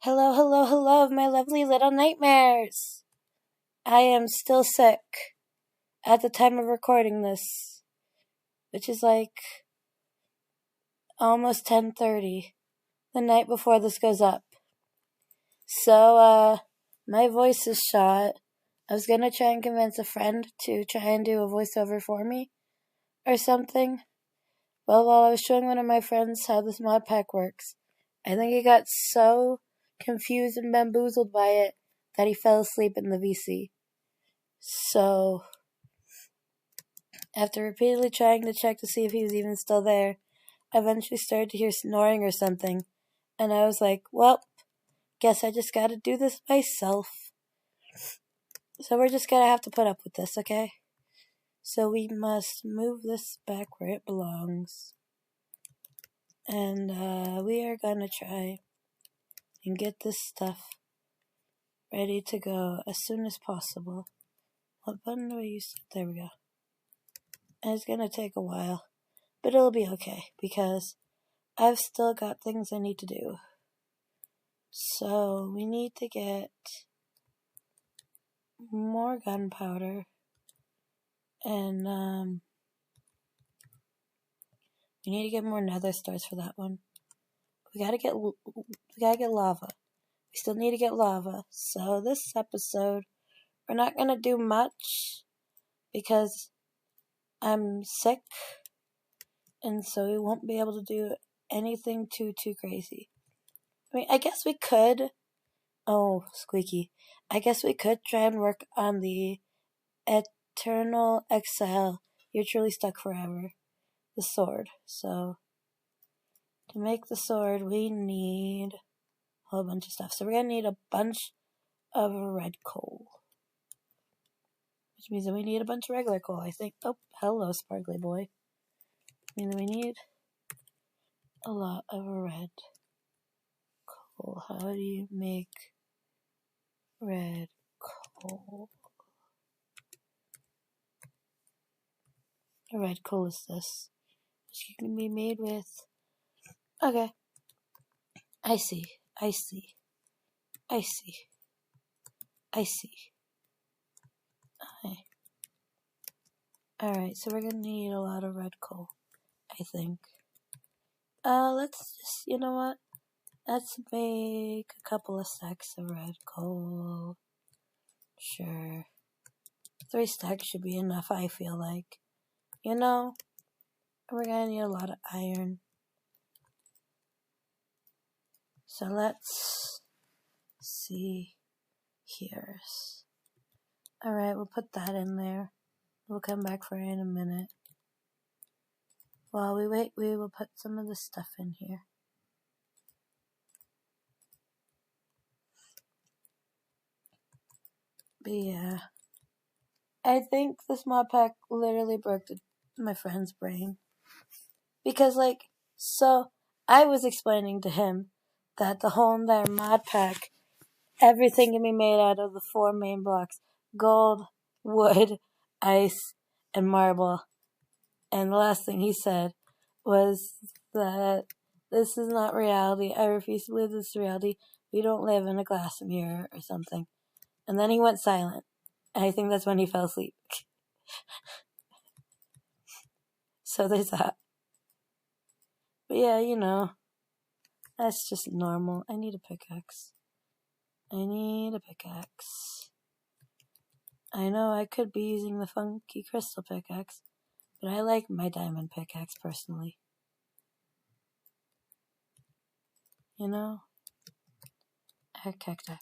Hello, hello, hello, my lovely little nightmares. I am still sick at the time of recording this, which is like almost 10:30, the night before this goes up. So, my voice is shot. I was gonna try and convince a friend to try and do a voiceover for me or something. Well, while I was showing one of my friends how this mod pack works, I think he got so confused and bamboozled by it that he fell asleep in the VC. So, after repeatedly trying to check to see if he was even still there, I eventually started to hear snoring or something, and I was like, well, guess I just gotta do this myself. So we're just gonna have to put up with this, okay? So we must move this back where it belongs. And we are gonna try and get this stuff ready to go as soon as possible. What button do I use? There we go. And it's gonna take a while, but it'll be okay because I've still got things I need to do. So we need to get more gunpowder and we need to get more nether stars for that one. We gotta get lava. We still need to get lava. So this episode, we're not gonna do much because I'm sick, and so we won't be able to do anything too crazy. I mean, I guess we could. Oh, squeaky. I guess we could try and work on the Eternal Exile. You're truly stuck forever. The sword. So, to make the sword, we need a whole bunch of stuff. So we're gonna need a bunch of red coal. Which means that we need a bunch of regular coal, I think. Oh, hello, sparkly boy. I mean, we need a lot of red coal. How do you make red coal? A red coal is this, which can be made with. Okay. I see. Alright, so we're gonna need a lot of red coal, I think. Let's just, you know what? Let's make a couple of stacks of red coal. Sure. 3 stacks should be enough, I feel like. You know, we're gonna need a lot of iron. So let's see here. Alright, we'll put that in there. We'll come back for it in a minute. While we wait, we will put some of this stuff in here. But yeah, I think this mod pack literally broke my friend's brain. Because, so I was explaining to him that the whole entire mod pack, everything can be made out of the 4 main blocks: gold, wood, ice, and marble. And the last thing he said was that this is not reality. I refuse to believe this is reality. We don't live in a glass mirror or something. And then he went silent. And I think that's when he fell asleep. So there's that. But yeah, you know, that's just normal. I need a pickaxe. I know I could be using the funky crystal pickaxe, but I like my diamond pickaxe personally. You know? Cacti.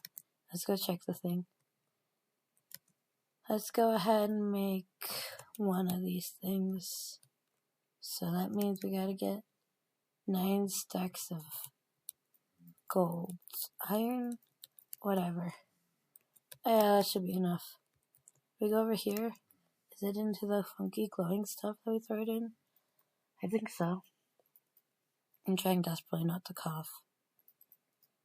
Let's go check the thing. Let's go ahead and make one of these things. So that means we gotta get 9 stacks of gold. Iron? Whatever. Yeah, that should be enough. We go over here. Is it into the funky glowing stuff that we throw it in? I think so. I'm trying desperately not to cough.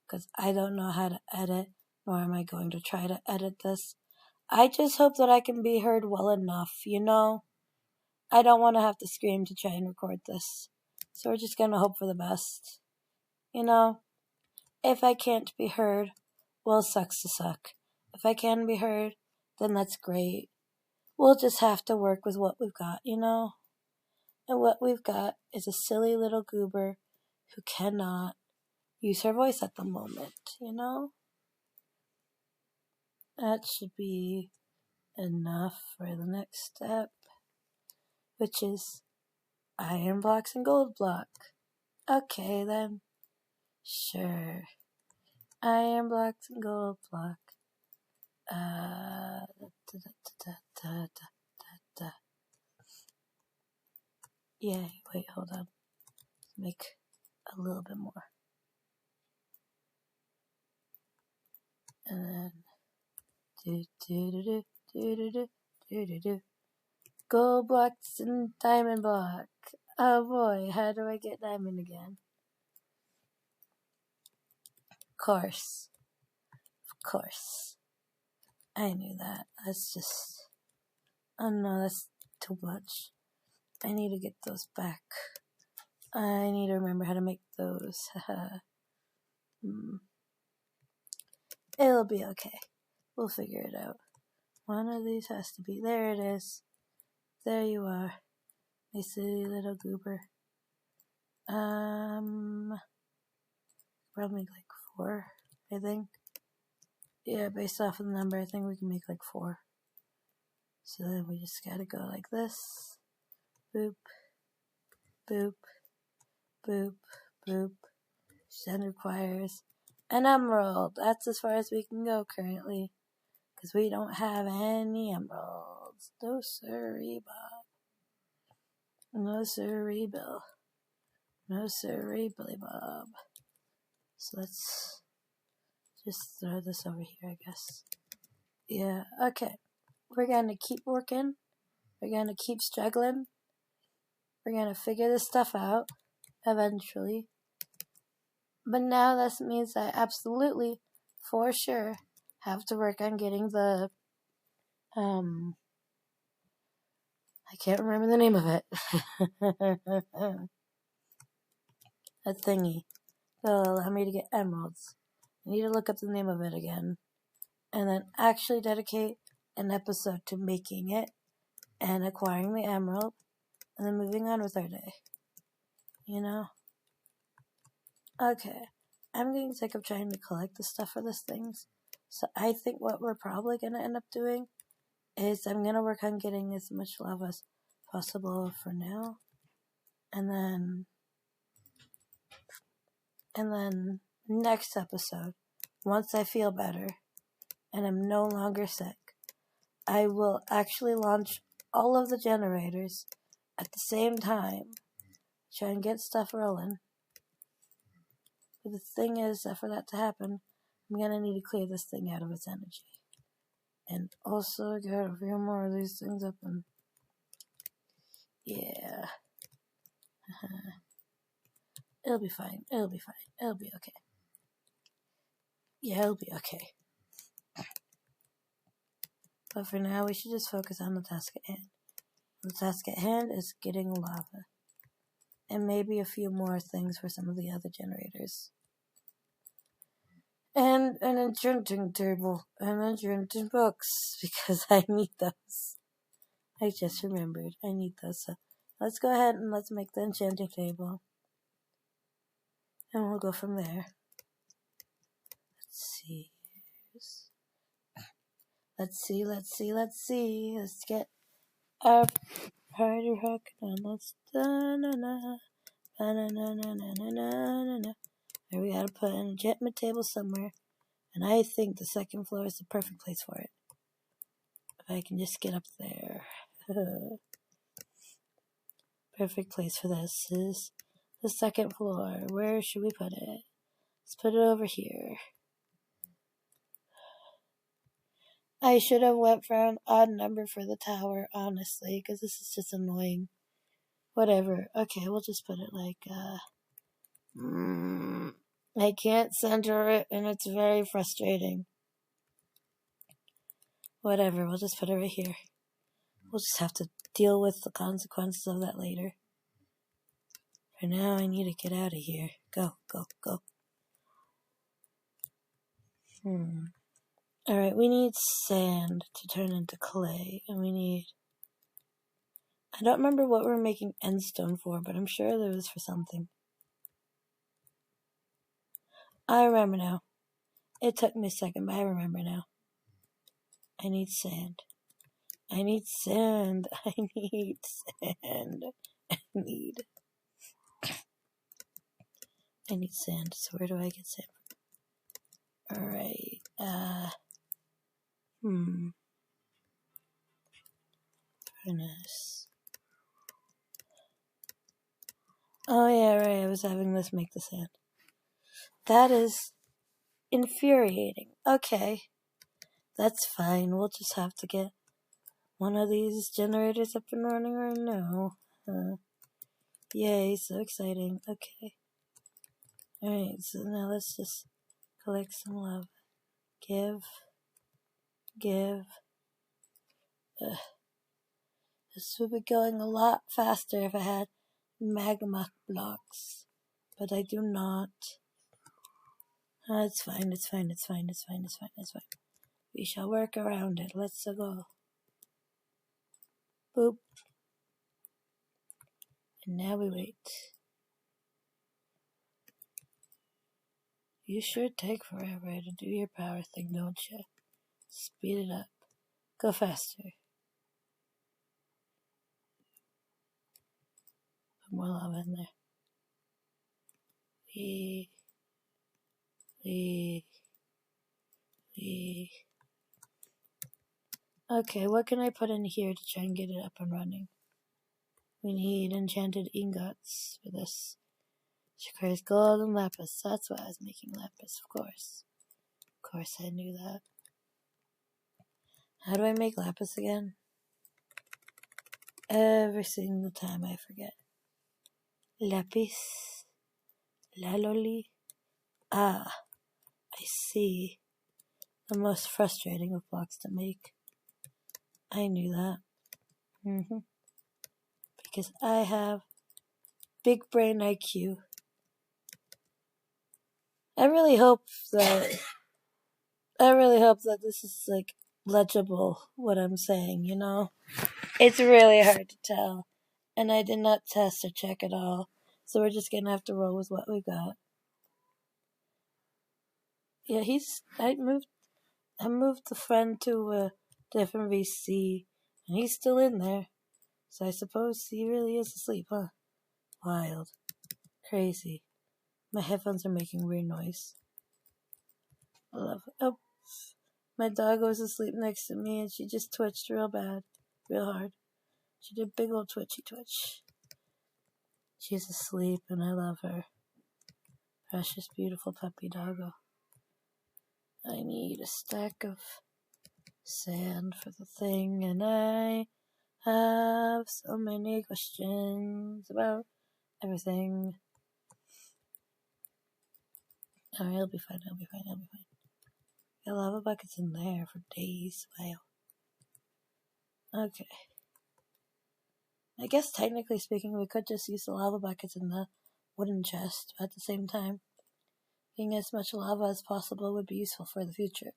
Because I don't know how to edit, nor am I going to try to edit this. I just hope that I can be heard well enough, you know? I don't want to have to scream to try and record this. So we're just going to hope for the best. You know? If I can't be heard, well, sucks to suck. If I can be heard, then that's great. We'll just have to work with what we've got, you know? And what we've got is a silly little goober who cannot use her voice at the moment, you know? That should be enough for the next step, which is iron blocks and gold block. Okay, then. Sure. Iron blocks and gold block. Yeah, wait, hold on. Make a little bit more. And then gold blocks and diamond block. Oh boy, how do I get diamond again? Of course. I knew that. That's just... Oh no, that's too much. I need to get those back. I need to remember how to make those. It'll be okay. We'll figure it out. One of these has to be. There it is. There you are. My silly little goober. Probably like 4, I think. Yeah, based off of the number, I think we can make like 4. So then we just gotta go like this. Boop. Boop. Boop. Boop. Then requires an emerald. That's as far as we can go currently. Because we don't have any emeralds. No sirree, Bob. No sirree, Bill. No sirree, Billy Bob. So let's just throw this over here, I guess. Yeah, okay. We're going to keep working. We're going to keep struggling. We're going to figure this stuff out eventually. But now this means I absolutely, for sure, have to work on getting the, I can't remember the name of it. A thingy that'll allow me to get emeralds. I need to look up the name of it again. And then actually dedicate an episode to making it and acquiring the emerald and then moving on with our day. You know? Okay. I'm getting sick of trying to collect the stuff for these things. So I think what we're probably going to end up doing is I'm going to work on getting as much lava as possible for now. And then next episode, once I feel better and I'm no longer sick, I will actually launch all of the generators at the same time, try and get stuff rolling. But the thing is that for that to happen, I'm going to need to clear this thing out of its energy. And also get a few more of these things up and... Yeah. It'll be fine. It'll be okay. Yeah, it'll be okay. But for now, we should just focus on the task at hand. The task at hand is getting lava. And maybe a few more things for some of the other generators. And an enchanting table. And enchanting books. Because I need those. I just remembered. I need those. So let's go ahead and let's make the enchanting table. And we'll go from there. Let's see. Let's get our party rocking on. Let's da-na-na. Ba-na-na-na-na-na-na-na. There we gotta put an enchantment table somewhere. And I think the second floor is the perfect place for it. If I can just get up there. Perfect place for this is the second floor. Where should we put it? Let's put it over here. I should have went for an odd number for the tower, honestly, because this is just annoying. Whatever. Okay, we'll just put it like, I can't center it, and it's very frustrating. Whatever, we'll just put it right here. We'll just have to deal with the consequences of that later. For now, I need to get out of here. Go. Alright, we need sand to turn into clay, and we need... I don't remember what we're making endstone for, but I'm sure there was for something. I remember now. It took me a second, but I remember now. I need sand. I need sand. I need sand. I need sand. So where do I get sand from? Alright. Furnace. Oh yeah, right. I was having this make the sand. That is infuriating. Okay. That's fine. We'll just have to get one of these generators up and running right now. Yay, so exciting. Okay. Alright, so now let's just collect some lava. Give. This would be going a lot faster if I had magma blocks. But I do not. It's fine. We shall work around it. Let's go. Boop. And now we wait. You sure take forever to do your power thing, don't you? Speed it up. Go faster. Put more lava in there. Okay, what can I put in here to try and get it up and running? We need enchanted ingots for this. Which requires gold and lapis. That's why I was making lapis, of course. Of course I knew that. How do I make lapis again? Every single time I forget. Lapis. Laloli. Ah, I see. The most frustrating of blocks to make. I knew that. Because I have big brain IQ. I really hope that this is like legible, what I'm saying, you know? It's really hard to tell. And I did not test or check at all. So we're just gonna have to roll with what we got. Yeah, I moved the friend to a different VC, and he's still in there. So I suppose he really is asleep, huh? Wild. Crazy. My headphones are making weird noise. I love it. Oh, my dog was asleep next to me, and she just twitched real bad. Real hard. She did big old twitchy twitch. She's asleep, and I love her. Precious, beautiful puppy doggo. I need a stack of sand for the thing, and I have so many questions about everything. Alright, I'll be fine. Got lava buckets in there for days. Wow. Okay. I guess technically speaking, we could just use the lava buckets in the wooden chest, but at the same time, getting as much lava as possible would be useful for the future.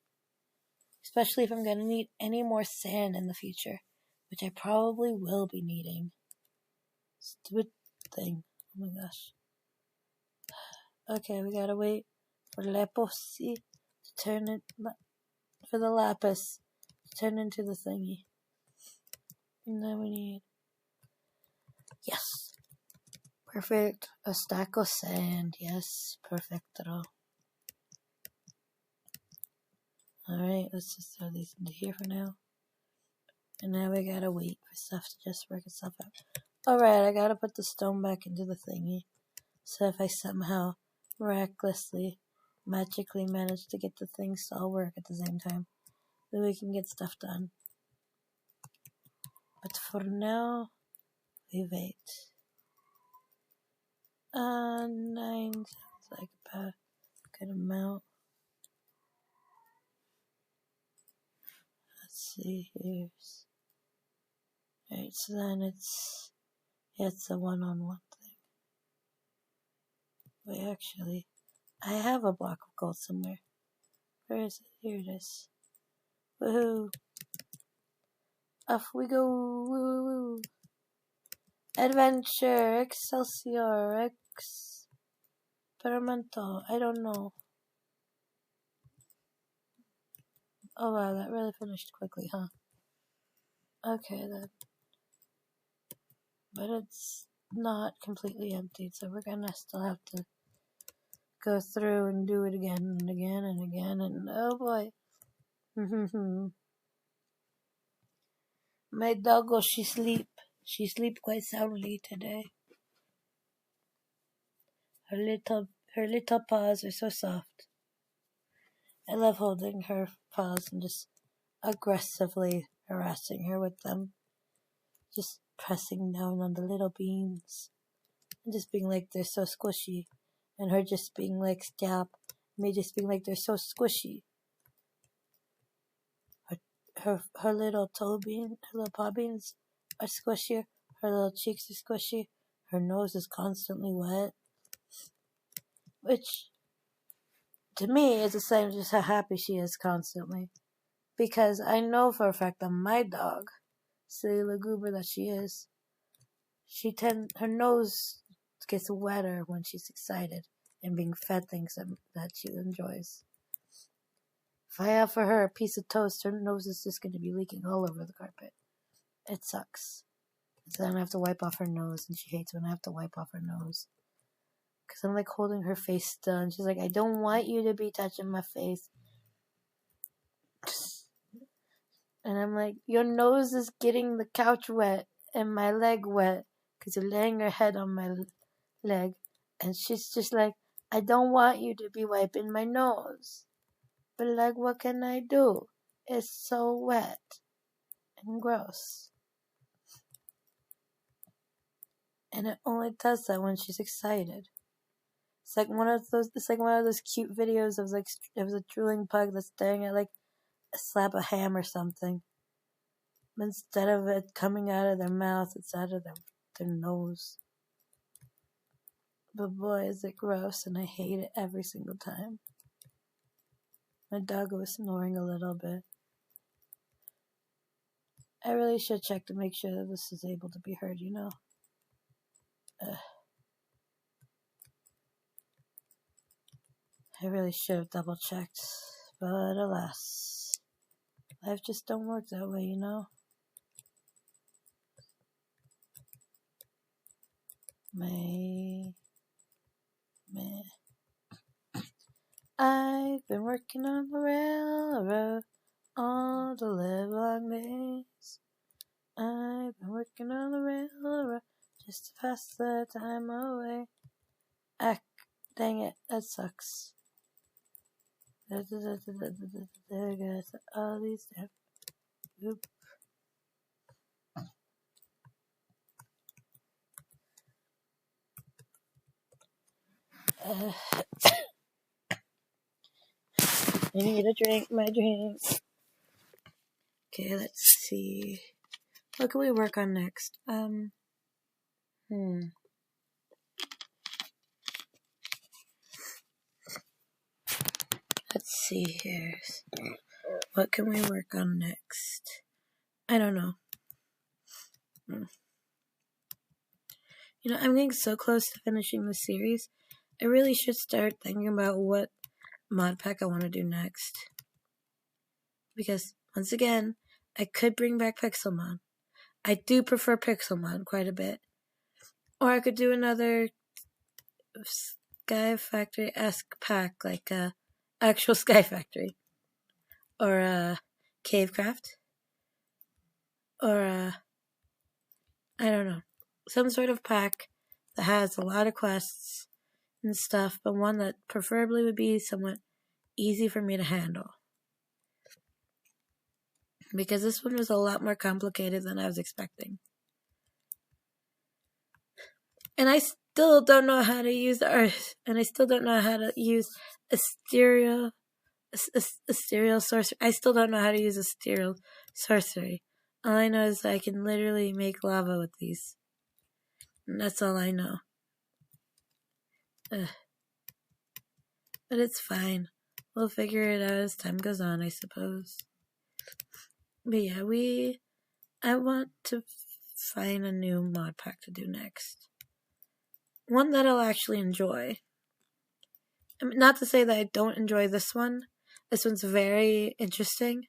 Especially if I'm going to need any more sand in the future, which I probably will be needing. Stupid thing. Oh my gosh. Okay, we gotta wait for lapis to turn it, for the lapis to turn into the thingy. And then we need, yes, perfect, a stack of sand, yes, perfecto. Alright, let's just throw these into here for now. And now we gotta wait for stuff to just work itself out. Alright, I gotta put the stone back into the thingy. So if I somehow, miraculously, magically manage to get the things to all work at the same time, then we can get stuff done. But for now, we wait. 9 sounds like about a good amount. Let's see, here's... Alright, so then it's a one-on-one thing. Wait, actually, I have a block of gold somewhere. Where is it? Here it is. Woohoo! Off we go! Woo! Adventure! Excelsior! Experimental! I don't know. Oh wow, that really finished quickly, huh? Okay then. But it's not completely emptied, so we're gonna still have to go through and do it again and again and again, and oh boy. My doggo, she sleep quite soundly today. Her little paws are so soft. I love holding her paws and just aggressively harassing her with them. Just pressing down on the little beans. And just being like, they're so squishy. And her just being like, stop. Me just being like, they're so squishy. Her little toe bean, her little paw beans are squishy. Her little cheeks are squishy. Her nose is constantly wet. Which, to me, is a sign of just how happy she is constantly. Because I know for a fact that my dog, silly little goober that she is, her nose gets wetter when she's excited and being fed things that she enjoys. If I offer her a piece of toast, her nose is just going to be leaking all over the carpet. It sucks. So then I have to wipe off her nose, and she hates when I have to wipe off her nose. Because I'm like holding her face still, and she's like, I don't want you to be touching my face. And I'm like, your nose is getting the couch wet and my leg wet because you're laying your head on my leg. And she's just like, I don't want you to be wiping my nose. But like, what can I do? It's so wet and gross. And it only does that when she's excited. It's like one of those cute videos of like it was a drooling pug that's staring at like a slab of ham or something. But instead of it coming out of their mouth, it's out of their nose. But boy, is it gross, and I hate it every single time. My dog was snoring a little bit. I really should check to make sure that this is able to be heard, you know. I really should have double checked, but alas, life just don't work that way, you know. I've been working on the railroad all the livelong days. I've been working on the railroad just to pass the time away. Dang it, that sucks. All these damn. Oop. I need to drink my drink. Okay, let's see. What can we work on next? Let's see here. What can we work on next? I don't know. You know, I'm getting so close to finishing the series. I really should start thinking about what mod pack I want to do next. Because, once again, I could bring back Pixelmon. I do prefer Pixelmon quite a bit. Or I could do another SkyFactory-esque pack, like actual SkyFactory. Or Cavecraft. Or I don't know. Some sort of pack that has a lot of quests and stuff, but one that preferably would be somewhat easy for me to handle. Because this one was a lot more complicated than I was expecting. And I still don't know how to use Earth, and I still don't know how to use a stereo sorcery. I still don't know how to use a stereo sorcery. All I know is I can literally make lava with these. And that's all I know. But it's fine. we'll figure it out as time goes on, I suppose. But yeah, I want to find a new mod pack to do next. One that I'll actually enjoy. I mean, not to say that I don't enjoy this one. This one's very interesting.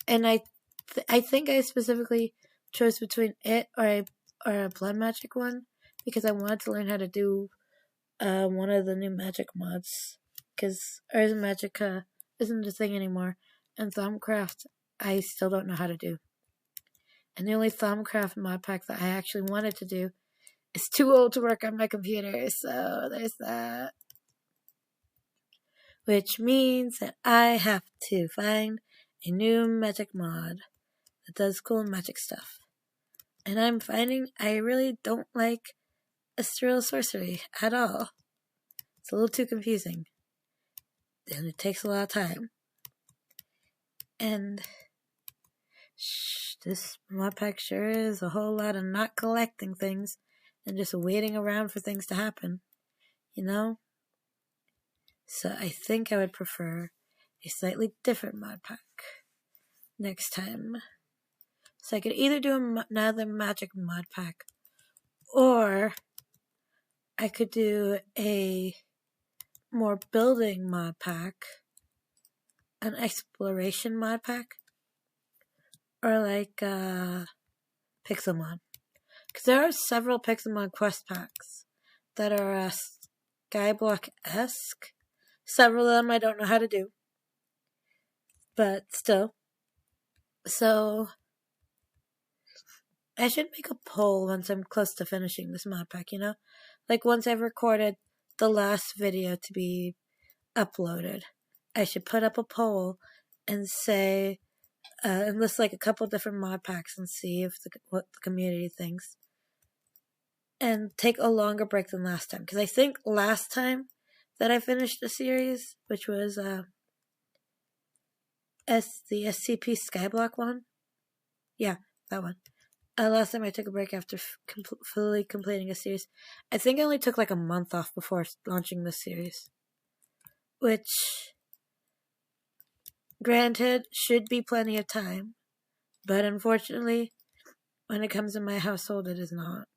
And I think I specifically chose between it or a blood magic one because I wanted to learn how to do one of the new magic mods. Because Ars Magica isn't a thing anymore. And Thumbcraft, I still don't know how to do. And the only Thumbcraft mod pack that I actually wanted to do is too old to work on my computer. So there's that. Which means that I have to find a new magic mod that does cool magic stuff. And I'm finding I really don't like ethereal sorcery at all. It's a little too confusing. And it takes a lot of time. And this mod pack sure is a whole lot of not collecting things and just waiting around for things to happen. You know? So I think I would prefer a slightly different mod pack next time. So I could either do another magic mod pack, or I could do a more building mod pack, an exploration mod pack, or like Pixelmon. Because there are several Pixelmon quest packs that are Skyblock-esque. Several of them I don't know how to do, but still. So I should make a poll once I'm close to finishing this mod pack, you know? Like once I've recorded the last video to be uploaded, I should put up a poll and say, and list like a couple different mod packs and see if what the community thinks. And take a longer break than last time. Because I think last time that I finished the series, which was the SCP Skyblock one. Yeah, that one. Last time I took a break after fully completing a series. I think I only took like a month off before launching this series. Which, granted, should be plenty of time. But unfortunately, when it comes to my household, it is not.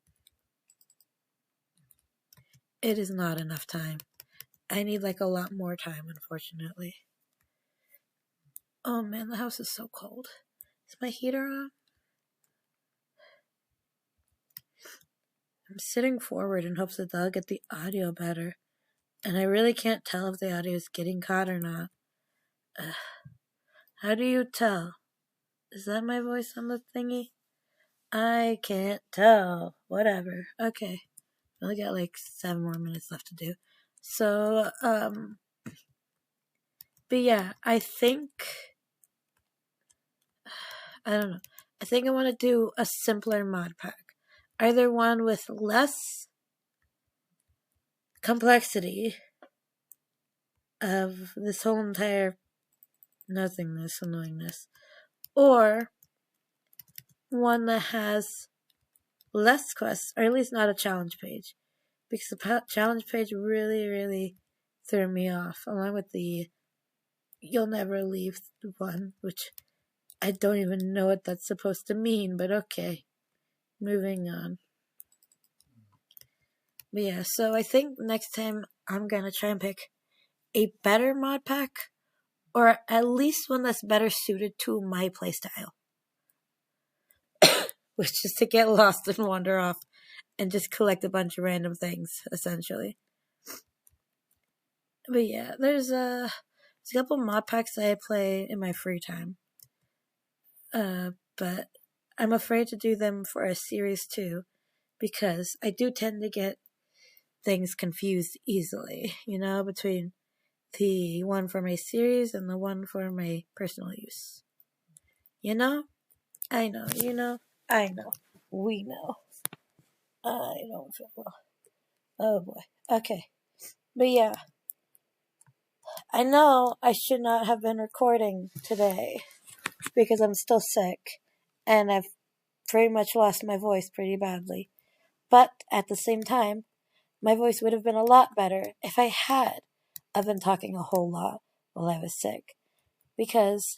It is not enough time. I need like a lot more time, unfortunately. Oh man, the house is so cold. Is my heater on? I'm sitting forward in hopes that they'll get the audio better. And I really can't tell if the audio is getting caught or not. How do you tell? Is that my voice on the thingy? I can't tell. Whatever. Okay. I only got like 7 more minutes left to do. So, but yeah, I think, I don't know. I think I want to do a simpler mod pack. Either one with less complexity of this whole entire nothingness, annoyingness, or one that has less quests, or at least not a challenge page, because the challenge page really, really threw me off, along with the "you'll never leave" one, which I don't even know what that's supposed to mean, but okay. Moving on. But yeah, so I think next time I'm gonna try and pick a better mod pack, or at least one that's better suited to my playstyle. Which is to get lost and wander off and just collect a bunch of random things, essentially. But yeah, there's a couple mod packs that I play in my free time. But I'm afraid to do them for a series too, because I do tend to get things confused easily, you know, between the one for my series and the one for my personal use. You know? I know, you know, I know, we know. I don't feel well. Oh boy. Okay. But yeah, I know I should not have been recording today because I'm still sick and I've pretty much lost my voice pretty badly. But at the same time, my voice would have been a lot better if I had. I've been talking a whole lot while I was sick. Because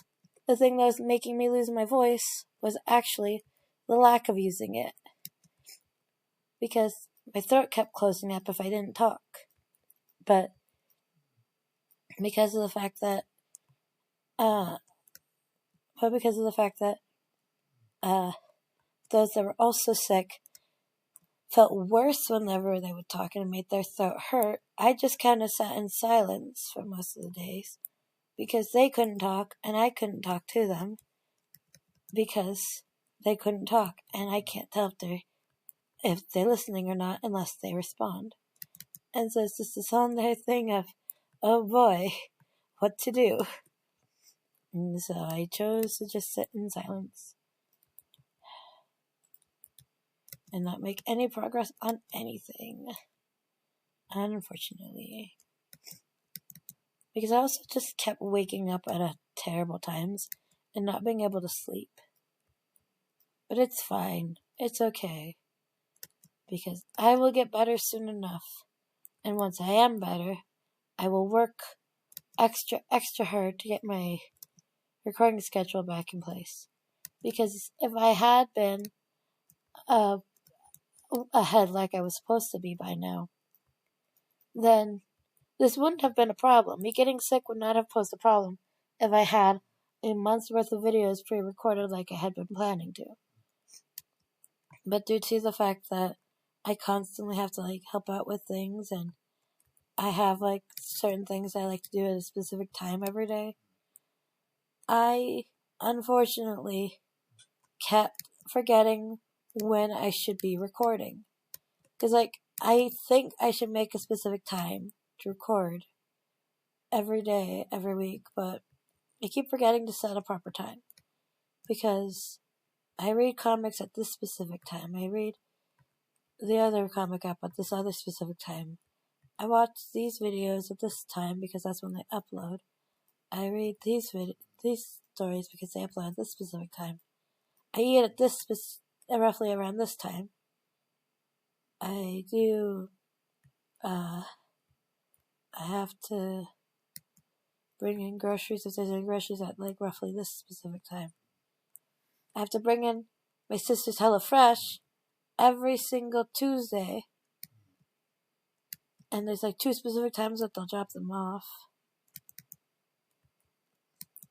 the thing that was making me lose my voice was actually the lack of using it. Because my throat kept closing up if I didn't talk. But because of the fact that those that were also sick felt worse whenever they would talk and it made their throat hurt, I just kind of sat in silence for most of the days because they couldn't talk and I couldn't talk to them because they couldn't talk, and I can't tell if they're listening or not unless they respond. And so it's just this whole entire thing of, oh boy, what to do. And so I chose to just sit in silence and not make any progress on anything, unfortunately. Because I also just kept waking up at terrible times and not being able to sleep. But it's fine. It's okay. Because I will get better soon enough. And once I am better, I will work extra hard to get my recording schedule back in place. Because if I had been ahead like I was supposed to be by now, then this wouldn't have been a problem. Me getting sick would not have posed a problem if I had a month's worth of videos pre-recorded like I had been planning to. But due to the fact that I constantly have to help out with things, and I have certain things I like to do at a specific time every day, I unfortunately kept forgetting when I should be recording. Because I think I should make a specific time to record every day, every week, but I keep forgetting to set a proper time. Because I read comics at this specific time. I read the other comic app at this other specific time. I watch these videos at this time because that's when they upload. I read these stories because they upload at this specific time. I eat at roughly around this time. I do, I have to bring in groceries if there's any groceries at roughly this specific time. I have to bring in my sister's HelloFresh every single Tuesday. And there's 2 specific times that they'll drop them off.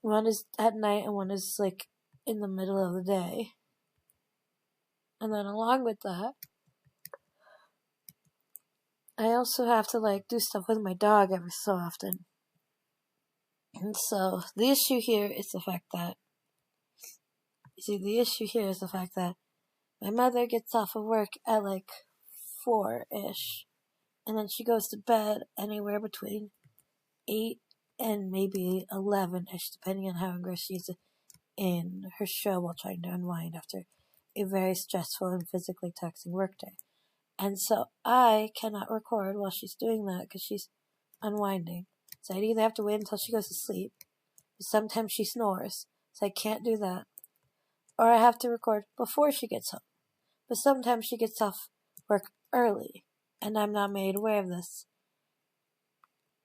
One is at night and one is in the middle of the day. And then along with that, I also have to do stuff with my dog every so often. And so the issue here is the fact that my mother gets off of work at 4-ish. And then she goes to bed anywhere between 8 and maybe 11-ish, depending on how engrossed she is in her show while trying to unwind after a very stressful and physically taxing workday. And so I cannot record while she's doing that because she's unwinding. So I'd either have to wait until she goes to sleep, but sometimes she snores, so I can't do that. Or I have to record before she gets home. But sometimes she gets off work early, and I'm not made aware of this.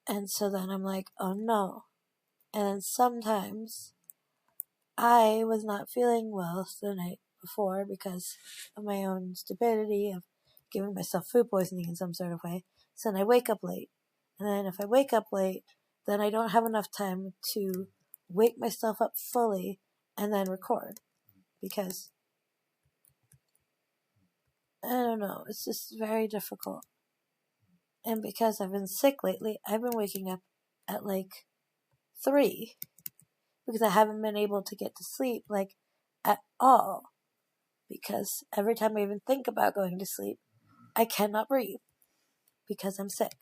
And so then I'm oh no. And then sometimes I was not feeling well the night before because of my own stupidity of giving myself food poisoning in some sort of way. So then I wake up late. And then if I wake up late, then I don't have enough time to wake myself up fully and then record. Because, I don't know, it's just very difficult. And because I've been sick lately, I've been waking up at 3. Because I haven't been able to get to sleep, at all. Because every time I even think about going to sleep, I cannot breathe. Because I'm sick.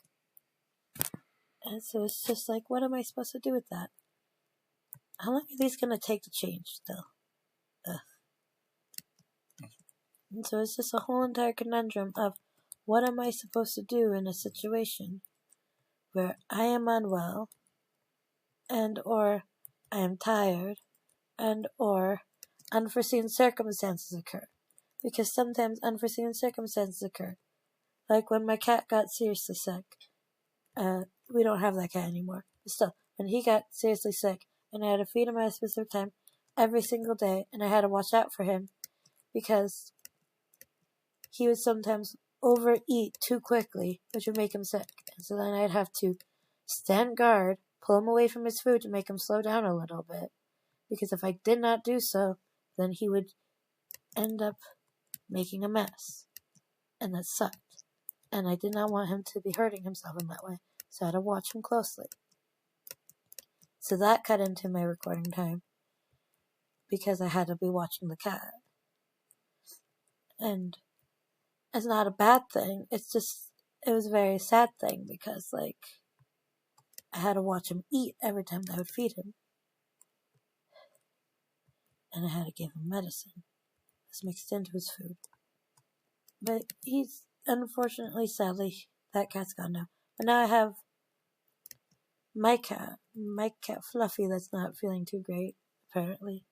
And so it's just what am I supposed to do with that? How long are these going to take to change still? And so it's just a whole entire conundrum of what am I supposed to do in a situation where I am unwell, and or I am tired, and or unforeseen circumstances occur. Because sometimes unforeseen circumstances occur. Like when my cat got seriously sick. We don't have that cat anymore. But still, when he got seriously sick, and I had to feed him at a specific time every single day, and I had to watch out for him because he would sometimes overeat too quickly, which would make him sick. And so then I'd have to stand guard, pull him away from his food to make him slow down a little bit. Because if I did not do so, then he would end up making a mess. And that sucked. And I did not want him to be hurting himself in that way. So I had to watch him closely. So that cut into my recording time. Because I had to be watching the cat. And it's not a bad thing. It's just, it was a very sad thing because, like, I had to watch him eat every time I would feed him. And I had to give him medicine. It's mixed into his food. But he's, unfortunately, sadly, that cat's gone now. But now I have my cat Fluffy, that's not feeling too great, apparently.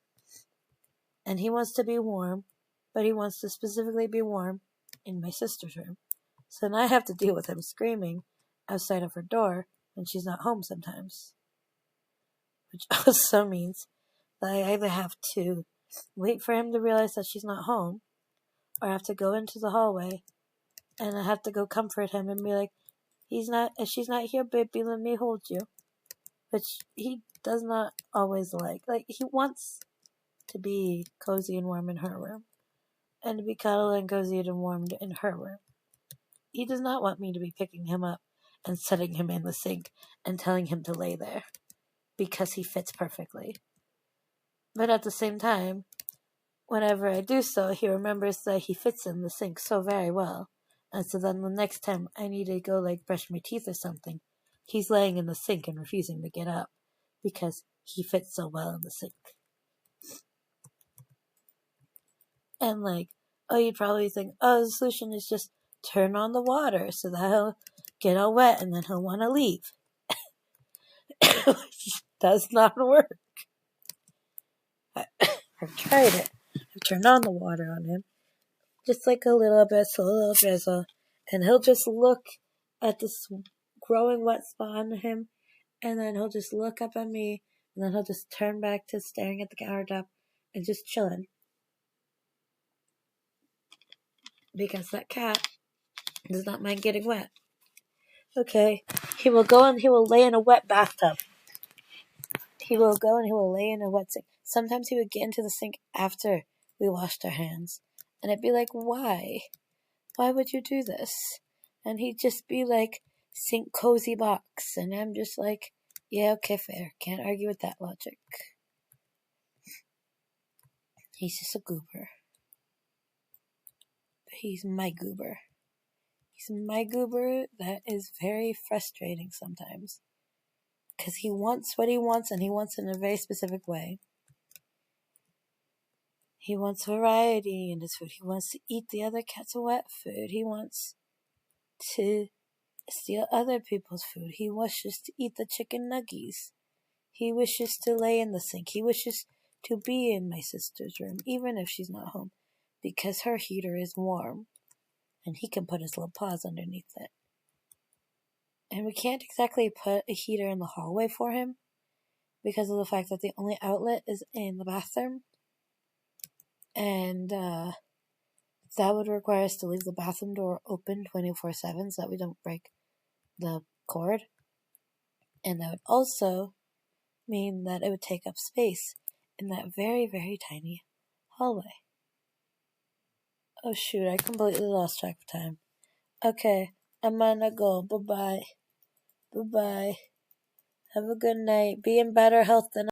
And he wants to be warm, but he wants to specifically be warm in my sister's room. So now I have to deal with him screaming outside of her door when she's not home sometimes. Which also means that I either have to wait for him to realize that she's not home, or I have to go into the hallway and I have to go comfort him and be like, if she's not here, baby, let me hold you. Which he does not always like. Like, he wants to be cozy and warm in her room. And to be cuddled and cozy and warmed in her room. He does not want me to be picking him up and setting him in the sink and telling him to lay there. Because he fits perfectly. But at the same time, whenever I do so, he remembers that he fits in the sink so very well. And so then the next time I need to go, like, brush my teeth or something, he's laying in the sink and refusing to get up. Because he fits so well in the sink. And, like, you'd probably think, the solution is just turn on the water so that he'll get all wet and then he'll want to leave. Which does not work. I've tried it. I've turned on the water on him. Just like a little bit, so a little drizzle. And he'll just look at this growing wet spot on him. And then he'll just look up at me. And then he'll just turn back to staring at the countertop and just chilling. Because that cat does not mind getting wet. Okay. He will go and he will lay in a wet bathtub. He will go and he will lay in a wet sink. Sometimes he would get into the sink after we washed our hands. And I'd be like, why? Why would you do this? And he'd just be like, sink cozy box. And I'm just like, yeah, okay, fair. Can't argue with that logic. He's just a goober. But he's my goober. He's my goober that is very frustrating sometimes. Because he wants what he wants, and he wants it in a very specific way. He wants variety in his food. He wants to eat the other cat's wet food. He wants to steal other people's food. He wishes to eat the chicken nuggies. He wishes to lay in the sink. He wishes to be in my sister's room, even if she's not home, because her heater is warm, and he can put his little paws underneath it. And we can't exactly put a heater in the hallway for him, because of the fact that the only outlet is in the bathroom. And that would require us to leave the bathroom door open 24/7 so that we don't break the cord. And that would also mean that it would take up space in that very, very tiny hallway. Oh shoot, I completely lost track of time. Okay, I'm gonna go. Bye-bye. Bye-bye. Have a good night. Be in better health than